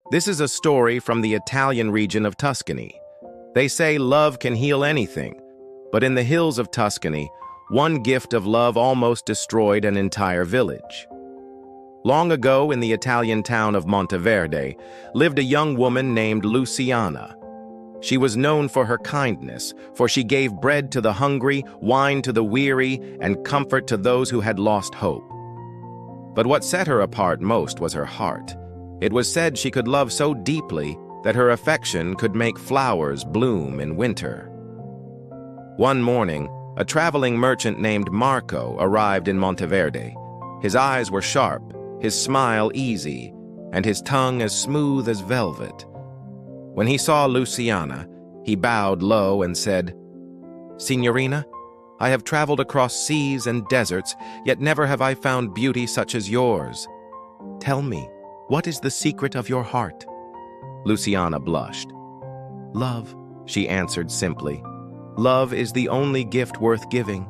This is a story from the Italian region of Tuscany. They say love can heal anything, but in the hills of Tuscany, one gift of love almost destroyed an entire village. Long ago, in the Italian town of Monteverde, lived a young woman named Luciana. She was known for her kindness, for she gave bread to the hungry, wine to the weary, and comfort to those who had lost hope. But what set her apart most was her heart. It was said she could love so deeply that her affection could make flowers bloom in winter. One morning, a traveling merchant named Marco arrived in Monteverde. His eyes were sharp, his smile easy, and his tongue as smooth as velvet. When he saw Luciana, he bowed low and said, "Signorina, I have traveled across seas and deserts, yet never have I found beauty such as yours. Tell me, what is the secret of your heart?" Luciana blushed. "Love," she answered simply. "Love is the only gift worth giving."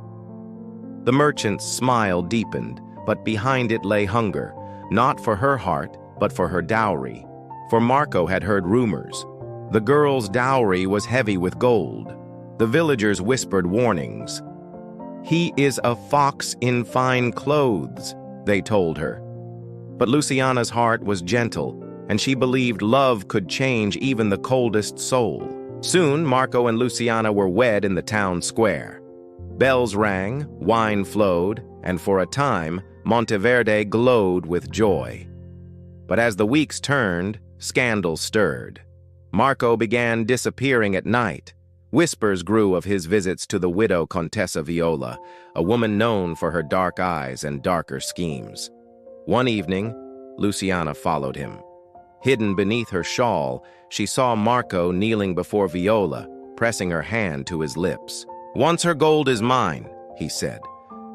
The merchant's smile deepened, but behind it lay hunger, not for her heart, but for her dowry. For Marco had heard rumors. The girl's dowry was heavy with gold. The villagers whispered warnings. "He is a fox in fine clothes," they told her. But Luciana's heart was gentle, and she believed love could change even the coldest soul. Soon, Marco and Luciana were wed in the town square. Bells rang, wine flowed, and for a time, Monteverde glowed with joy. But as the weeks turned, scandal stirred. Marco began disappearing at night. Whispers grew of his visits to the widow Contessa Viola, a woman known for her dark eyes and darker schemes. One evening, Luciana followed him. Hidden beneath her shawl, she saw Marco kneeling before Viola, pressing her hand to his lips. "Once her gold is mine," he said.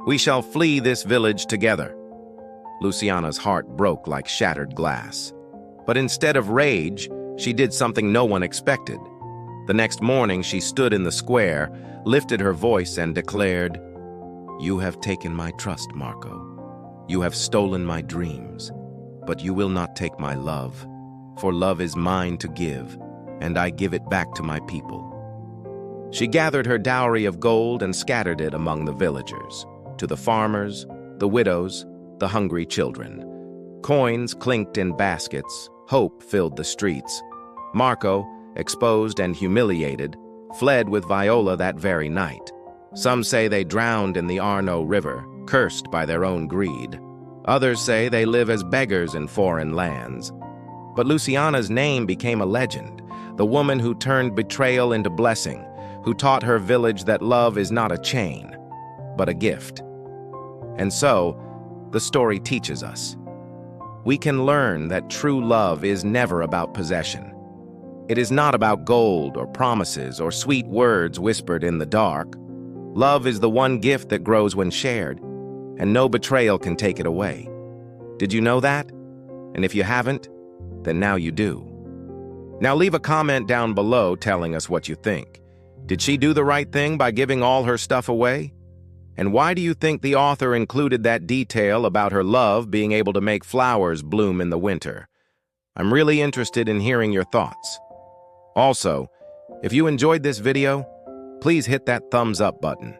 "We shall flee this village together." Luciana's heart broke like shattered glass. But instead of rage, she did something no one expected. The next morning, she stood in the square, lifted her voice, and declared, "You have taken my trust, Marco. You have stolen my dreams, but you will not take my love, for love is mine to give, and I give it back to my people." She gathered her dowry of gold and scattered it among the villagers, to the farmers, the widows, the hungry children. Coins clinked in baskets, hope filled the streets. Marco, exposed and humiliated, fled with Viola that very night. Some say they drowned in the Arno River, cursed by their own greed. Others say they live as beggars in foreign lands. But Luciana's name became a legend, the woman who turned betrayal into blessing, who taught her village that love is not a chain, but a gift. And so, the story teaches us. We can learn that true love is never about possession. It is not about gold or promises or sweet words whispered in the dark. Love is the one gift that grows when shared, and no betrayal can take it away. Did you know that? And if you haven't, then now you do. Now leave a comment down below telling us what you think. Did she do the right thing by giving all her stuff away? And why do you think the author included that detail about her love being able to make flowers bloom in the winter? I'm really interested in hearing your thoughts. Also, if you enjoyed this video, please hit that thumbs up button.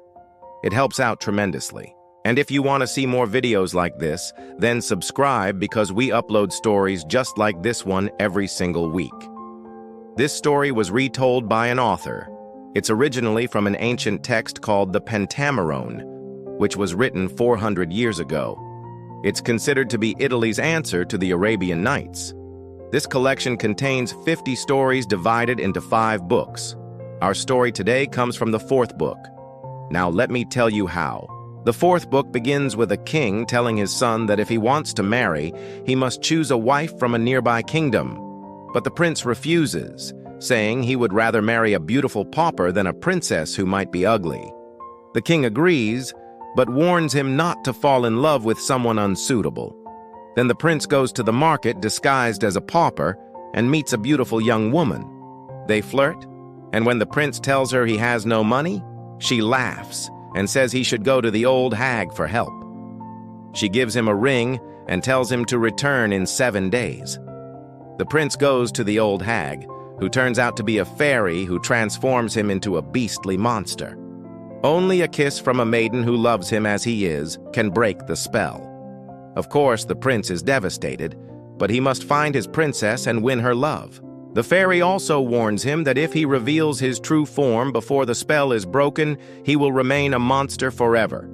It helps out tremendously. And if you want to see more videos like this, then subscribe because we upload stories just like this one every single week. This story was retold by an author. It's originally from an ancient text called the Pentamerone, which was written 400 years ago. It's considered to be Italy's answer to the Arabian Nights. This collection contains 50 stories divided into 5 books. Our story today comes from the 4th book. Now let me tell you how. The 4th book begins with a king telling his son that if he wants to marry, he must choose a wife from a nearby kingdom. But the prince refuses, saying he would rather marry a beautiful pauper than a princess who might be ugly. The king agrees, but warns him not to fall in love with someone unsuitable. Then the prince goes to the market disguised as a pauper and meets a beautiful young woman. They flirt, and when the prince tells her he has no money, she laughs and says he should go to the old hag for help. She gives him a ring and tells him to return in 7 days. The prince goes to the old hag, who turns out to be a fairy who transforms him into a beastly monster. Only a kiss from a maiden who loves him as he is can break the spell. Of course, the prince is devastated, but he must find his princess and win her love. The fairy also warns him that if he reveals his true form before the spell is broken, he will remain a monster forever.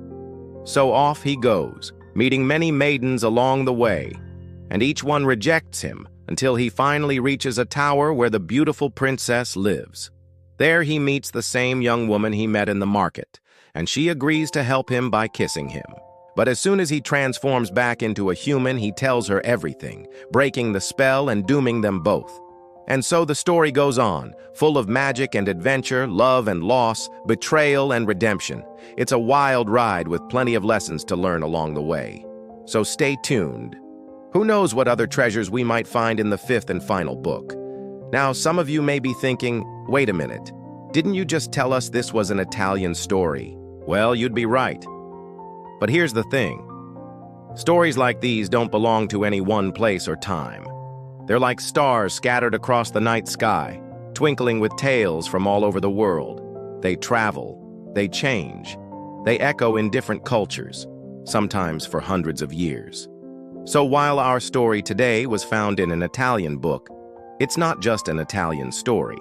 So off he goes, meeting many maidens along the way, and each one rejects him until he finally reaches a tower where the beautiful princess lives. There he meets the same young woman he met in the market, and she agrees to help him by kissing him. But as soon as he transforms back into a human, he tells her everything, breaking the spell and dooming them both. And so the story goes on, full of magic and adventure, love and loss, betrayal and redemption. It's a wild ride with plenty of lessons to learn along the way. So stay tuned. Who knows what other treasures we might find in the fifth and final book? Now, some of you may be thinking, wait a minute, didn't you just tell us this was an Italian story? Well, you'd be right. But here's the thing. Stories like these don't belong to any one place or time. They're like stars scattered across the night sky, twinkling with tales from all over the world. They travel, they change, they echo in different cultures, sometimes for hundreds of years. So while our story today was found in an Italian book, it's not just an Italian story.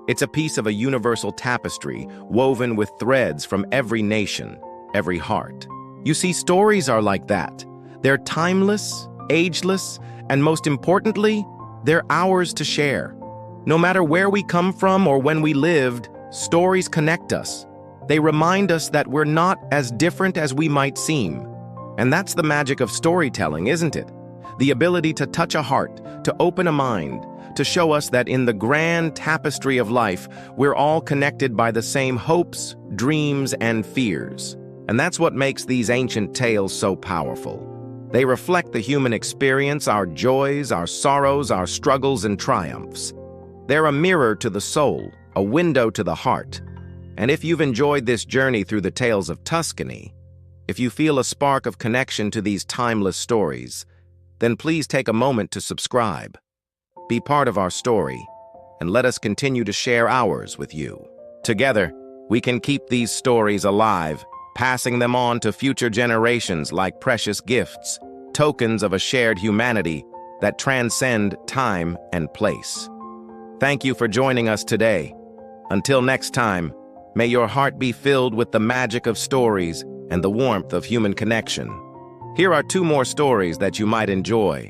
It's a piece of a universal tapestry woven with threads from every nation, every heart. You see, stories are like that. They're timeless, ageless, and most importantly, they're ours to share. No matter where we come from or when we lived, stories connect us. They remind us that we're not as different as we might seem. And that's the magic of storytelling, isn't it? The ability to touch a heart, to open a mind, to show us that in the grand tapestry of life, we're all connected by the same hopes, dreams, and fears. And that's what makes these ancient tales so powerful. They reflect the human experience, our joys, our sorrows, our struggles and triumphs. They're a mirror to the soul, a window to the heart. And if you've enjoyed this journey through the tales of Tuscany, if you feel a spark of connection to these timeless stories, then please take a moment to subscribe. Be part of our story, and let us continue to share ours with you. Together, we can keep these stories alive, passing them on to future generations like precious gifts, tokens of a shared humanity that transcend time and place. Thank you for joining us today. Until next time, may your heart be filled with the magic of stories and the warmth of human connection. Here are 2 more stories that you might enjoy.